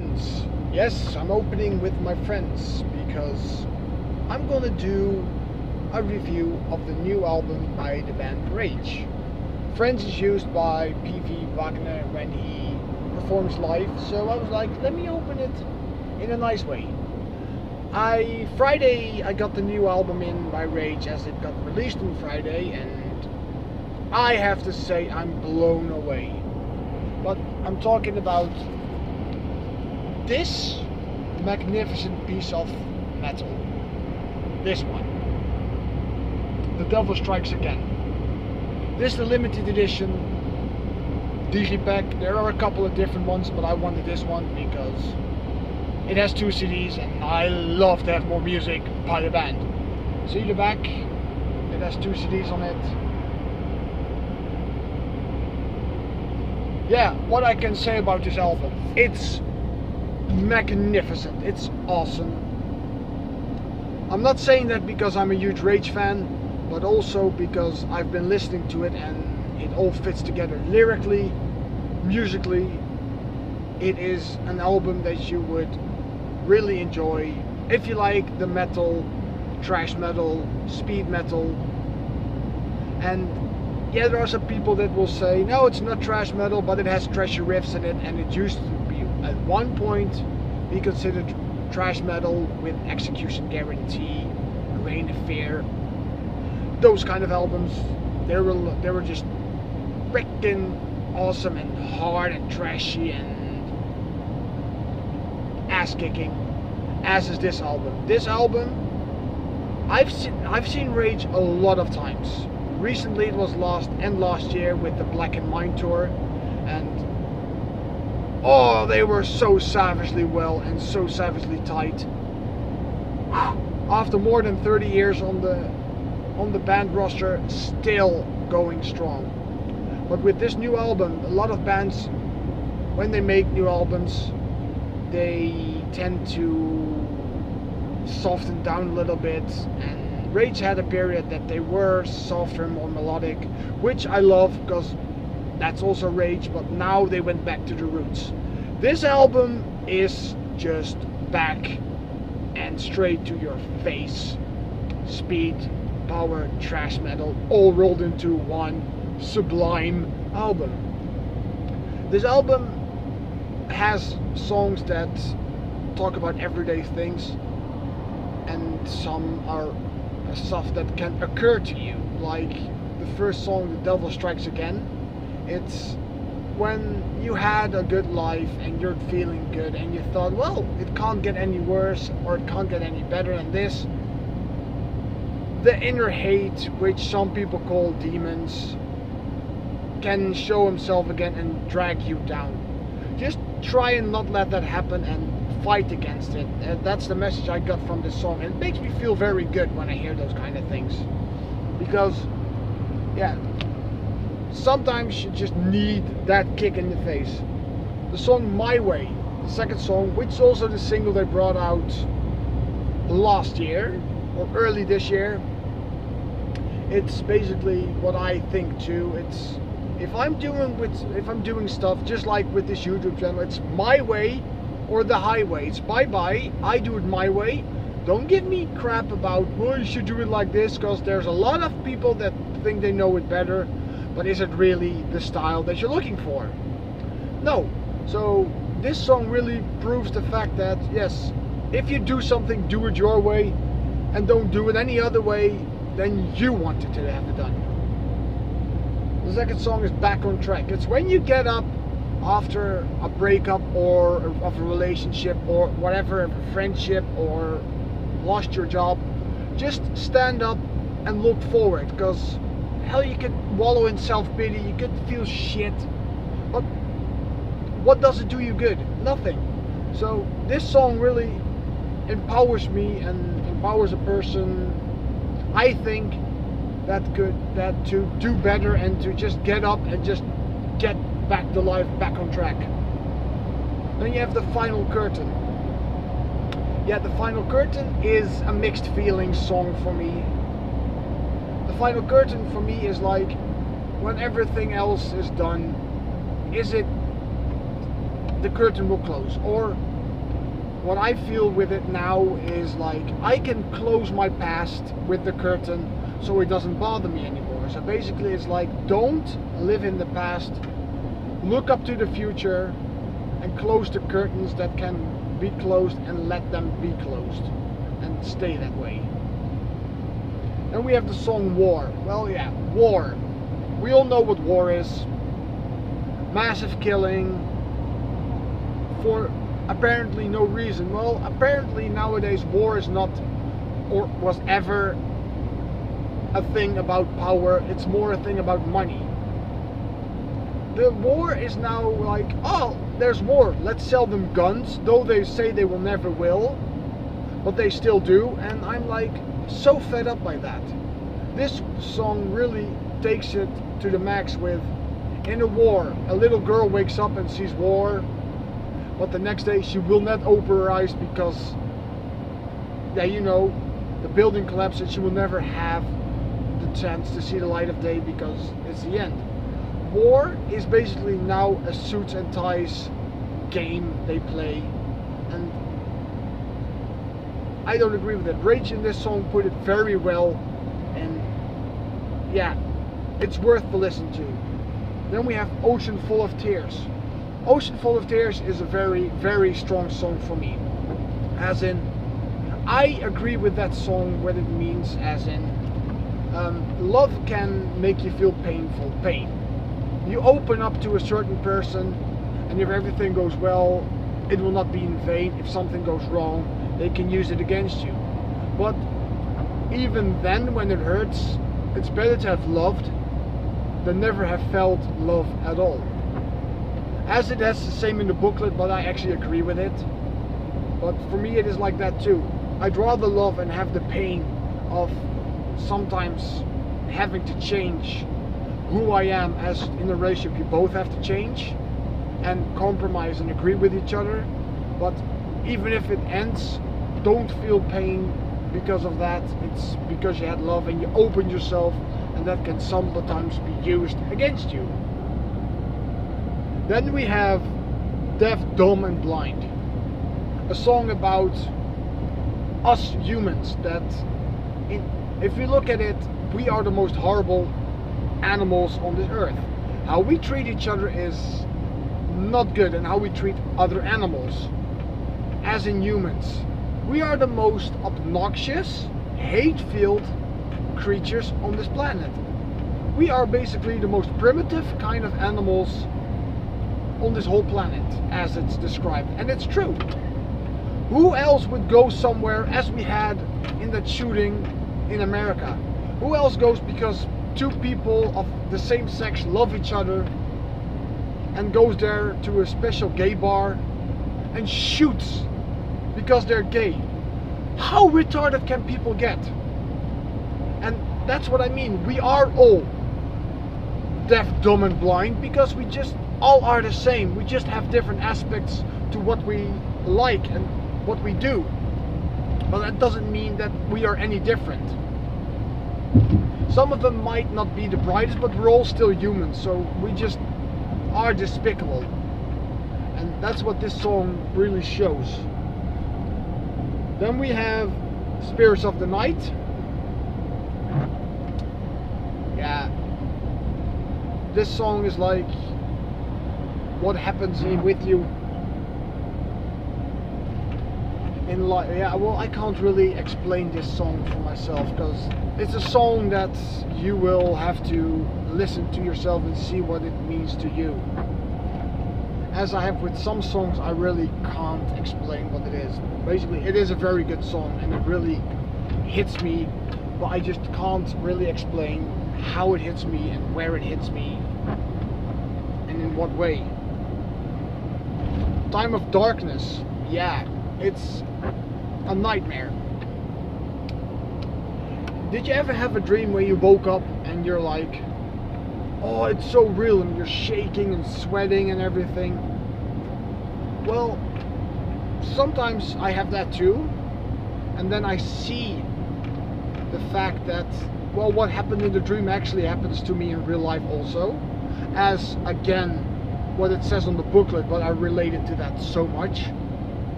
friends. Yes, I'm opening with my friends because I'm gonna do a review of the new album by the band Rage. Friends is used by PV Wagner when he performs live, so I was like, let me open it in a nice way. Friday I got the new album in by Rage as it got released on Friday, and I have to say I'm blown away. But I'm talking about this magnificent piece of metal. This one. The Devil Strikes Again. This is the limited edition Digipack. There are a couple of different ones, but I wanted this one because it has 2 CDs and I love to have more music by the band. See the back? It has 2 CDs on it. Yeah, what I can say about this album. It's magnificent. It's awesome. I'm not saying that because I'm a huge Rage fan, but also because I've been listening to it and it all fits together lyrically, musically. It is an album that you would really enjoy if you like the metal, thrash metal, speed metal. And yeah, there are some people that will say, no, it's not thrash metal, but it has thrashy riffs in it, and it used to be at one point be considered thrash metal with Execution Guarantee, Reign of Fear. Those kind of albums, they were just freaking awesome and hard and trashy and ass kicking, as is this album. This album, I've seen Rage a lot of times. Recently it was last year with the Black and Mind tour, and oh, they were so savagely well and so savagely tight. After more than 30 years on the band roster, still going strong. But with this new album, a lot of bands, when they make new albums, they tend to soften down a little bit, and Rage had a period that they were softer and more melodic, which I love because that's also Rage, but now they went back to the roots. This album is just back and straight to your face. Speed, power, thrash metal, all rolled into one sublime album. This album has songs that talk about everyday things, and some are stuff that can occur to you, like the first song, The Devil Strikes Again. It's when you had a good life and you're feeling good and you thought, well, it can't get any worse or it can't get any better than this. The inner hate, which some people call demons, can show himself again and drag you down. Just try and not let that happen and fight against it. That's the message I got from this song, and it makes me feel very good when I hear those kind of things, because yeah, sometimes you just need that kick in the face. The song My Way, the second song, which is also the single they brought out last year or early this year, it's basically what I think too. It's if I'm doing stuff just like with this YouTube channel, it's my way or the highway. It's bye, I do it my way. Don't give me crap about, well, you should do it like this, because there's a lot of people that think they know it better, but is it really the style that you're looking for? No. So this song really proves the fact that yes, if you do something, do it your way, and don't do it any other way than you wanted to have it done. The second song is Back on Track. It's when you get up after a breakup or of a relationship or whatever, a friendship, or lost your job, just stand up and look forward, because hell, you could wallow in self-pity, you could feel shit, but what does it do you good? Nothing. So this song really empowers me and empowers a person, I think, that to do better and to just get up and just get back to life, back on track. Then you have The Final Curtain. Yeah, The Final Curtain is a mixed feelings song for me. The Final Curtain for me is like when everything else is done, is it the curtain will close. Or what I feel with it now is like I can close my past with the curtain so it doesn't bother me anymore. So basically it's like, don't live in the past, look up to the future and close the curtains that can be closed and let them be closed and stay that way. Then we have the song War. Well, yeah, war. We all know what war is. Massive killing for apparently no reason. Well, apparently nowadays war is not or was ever a thing about power. It's more a thing about money. The war is now like, oh, there's war, let's sell them guns, though they say they will never will, but they still do, and I'm like so fed up by that. This song really takes it to the max with, in a war, a little girl wakes up and sees war, but the next day she will not open her eyes because, yeah, you know, the building collapsed and she will never have the chance to see the light of day because it's the end. War is basically now a suits and ties game they play, and I don't agree with it. Rage in this song put it very well, and yeah, it's worth to listen to. Then we have Ocean Full of Tears. Ocean Full of Tears is a very, very strong song for me. As in, I agree with that song what it means, as in, love can make you feel pain. You open up to a certain person, and if everything goes well, it will not be in vain. If something goes wrong, they can use it against you. But even then, when it hurts, it's better to have loved than never have felt love at all. As it has the same in the booklet, but I actually agree with it. But for me it is like that too. I'd rather love and have the pain of sometimes having to change who I am, as in a relationship you both have to change and compromise and agree with each other. But even if it ends, don't feel pain because of that. It's because you had love and you opened yourself, and that can sometimes be used against you. Then we have Deaf, Dumb and Blind, a song about us humans, that if you look at it, we are the most horrible animals on this earth. How we treat each other is not good, and how we treat other animals, as in humans. We are the most obnoxious, hate-filled creatures on this planet. We are basically the most primitive kind of animals on this whole planet, as it's described, and it's true. Who else would go somewhere, as we had in that shooting in America? Who else goes because two people of the same sex love each other and goes there to a special gay bar and shoots because they're gay? How retarded can people get? And that's what I mean. We are all deaf, dumb and blind because we just all are the same. We just have different aspects to what we like and what we do. But that doesn't mean that we are any different. Some of them might not be the brightest, but we're all still humans, so we just are despicable. And that's what this song really shows. Then we have Spirits of the Night. Yeah, this song is like what happens with you in life. Yeah, well, I can't really explain this song for myself because it's a song that you will have to listen to yourself and see what it means to you. As I have with some songs, I really can't explain what it is. Basically, it is a very good song and it really hits me, but I just can't really explain how it hits me and where it hits me and in what way. Time of Darkness, yeah, it's a nightmare. Did you ever have a dream where you woke up and you're like, oh, it's so real, and you're shaking and sweating and everything? Well, sometimes I have that too, and then I see the fact that, well, what happened in the dream actually happens to me in real life also, as again what it says on the booklet, but I related to that so much.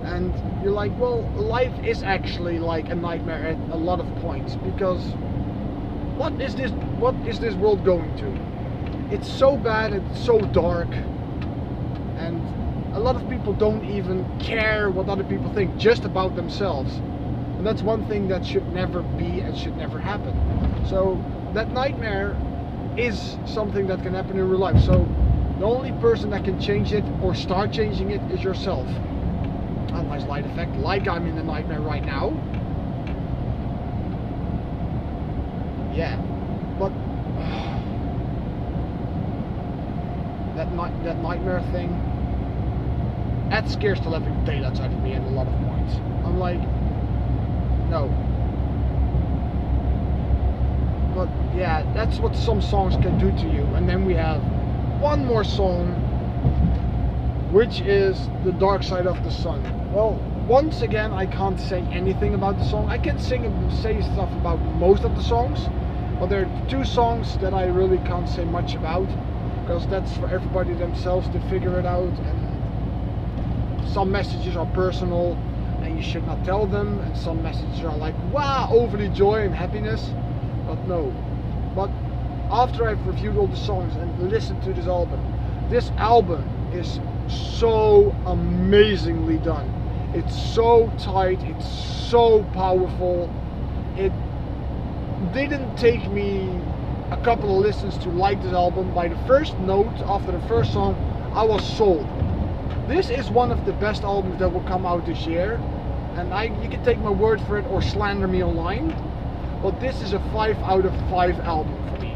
And you're like, well, life is actually like a nightmare at a lot of points, because what is this world going to? It's so bad, it's so dark, and a lot of people don't even care what other people think, just about themselves. And that's one thing that should never be and should never happen. So that nightmare is something that can happen in real life. So the only person that can change it or start changing it is yourself. A nice light effect, like I'm in the nightmare right now. Yeah, but that nightmare thing, that scares the living daylights out of me at a lot of points. I'm like, no. But yeah, that's what some songs can do to you. And then we have one more song, which is The Dark Side of the Sun. Well, once again, I can't say anything about the song. I can say stuff about most of the songs, but there are two songs that I really can't say much about, because that's for everybody themselves to figure it out. And some messages are personal and you should not tell them, and some messages are like, wow, overly joy and happiness. But no. But after I've reviewed all the songs and listened to this album is so amazingly done. It's so tight, it's so powerful. It didn't take me a couple of listens to like this album. By the first note, after the first song, I was sold. This is one of the best albums that will come out this year, and you can take my word for it or slander me online, but this is a 5 out of 5 album for me.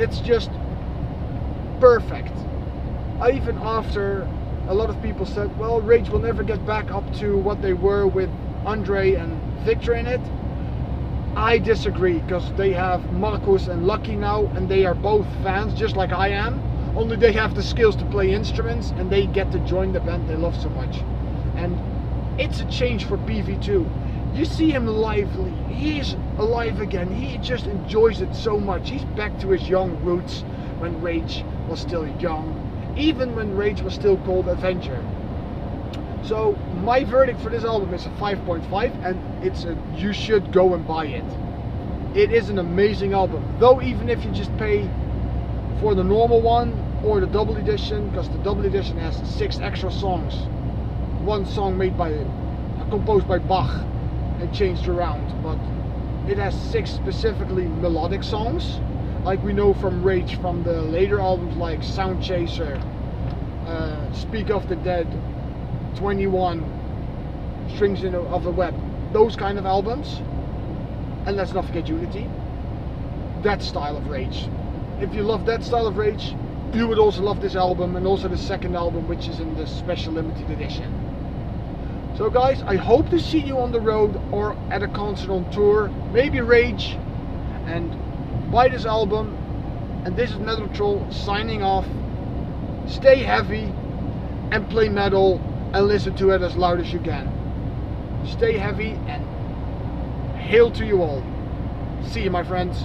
It's just perfect. Even after a lot of people said, well, Rage will never get back up to what they were with Andre and Victor in it, I disagree, because they have Marcus and Lucky now, and they are both fans just like I am, only they have the skills to play instruments and they get to join the band they love so much. And it's a change for PV2. You see him lively, he's alive again, he just enjoys it so much. He's back to his young roots when Rage was still young, even when Rage was still called Avenger. So my verdict for this album is a 5.5, and it's a you should go and buy it. It is an amazing album, though even if you just pay for the normal one or the double edition, because the double edition has 6 extra songs, one song composed by Bach and changed around, but it has 6 specifically melodic songs, like we know from Rage from the later albums like Sound Chaser, Speak of the Dead, 21, Strings of a Web, those kind of albums. And let's not forget Unity, that style of Rage. If you love that style of Rage, you would also love this album, and also the second album, which is in the special limited edition. So guys, I hope to see you on the road or at a concert on tour, maybe Rage, and buy this album. And this is Metal signing off. Stay heavy and play metal and listen to it as loud as you can. Stay heavy and hail to you all. See you, my friends.